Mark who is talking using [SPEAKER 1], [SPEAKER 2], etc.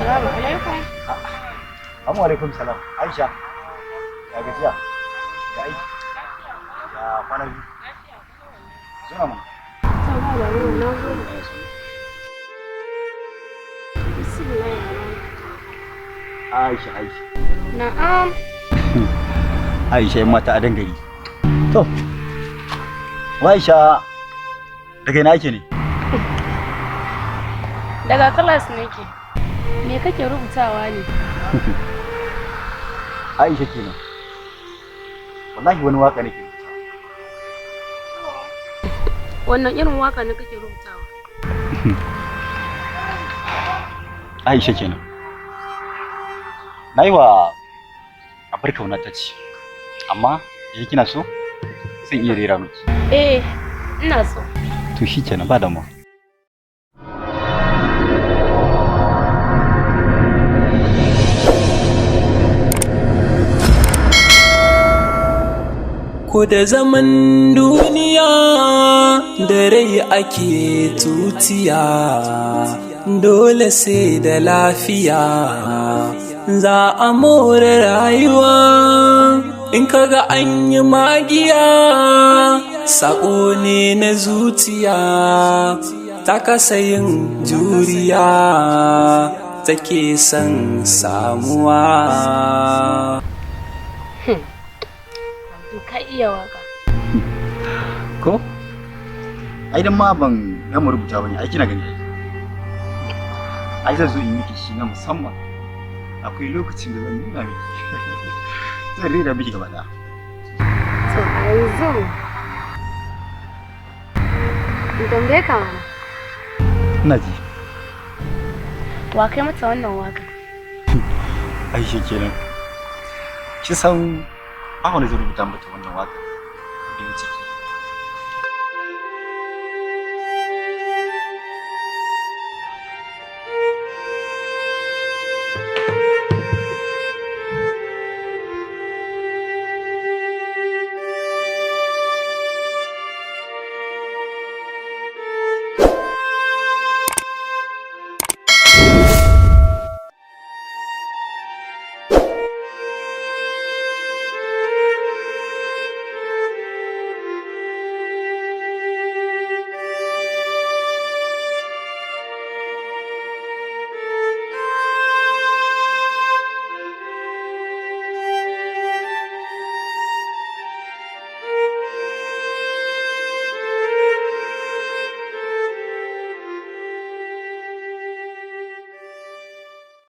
[SPEAKER 1] Assalamu alaikum.
[SPEAKER 2] Assalamu alaikum salam. Aisha. Ya gajiya? Ya aiki? Ya kwana biyu? Zuna mana.
[SPEAKER 1] Sama da yau na gode. Bismillahirrahmanirrahim.
[SPEAKER 2] Aisha.
[SPEAKER 1] Na'am.
[SPEAKER 2] Aisha yan mata a dangare. To. Aisha daga ina ake ne?
[SPEAKER 1] Daga class nake. Me kake rubutawa ne?
[SPEAKER 2] Aisha kenan. Wallahi wani waka nake rubutawa.
[SPEAKER 1] Wannan irin waka ne kake rubutawa?
[SPEAKER 2] Aisha kenan. Na yi wa abar kauna ta ce, amma idan kina so zan iya rera miki.
[SPEAKER 1] Ina so.
[SPEAKER 2] To shi kenan ba damuwa.
[SPEAKER 3] Ko da zaman duniya da rai ake tutiya, dole sai da lafiya za a more rayuwa. In kaga an yi magiya, sako ne na zuciya ta kasa yin juriya, take son samuwa.
[SPEAKER 1] Ka iya waka.
[SPEAKER 2] Ko? Ai dan ma ban gama rubuta bane, ai kina gani. Ai zan zo in miki shi na musamman. Akwai lokacin da zan nuna miki. Zan rera miki gaba daya.
[SPEAKER 1] To a yanzu in tambaye ka mana.
[SPEAKER 2] Ina ji.
[SPEAKER 1] Wa kai mata wannan waka?
[SPEAKER 2] Ai shi kenan. Ki san ba wani zai rubuta mata wannan waka. Bai wuce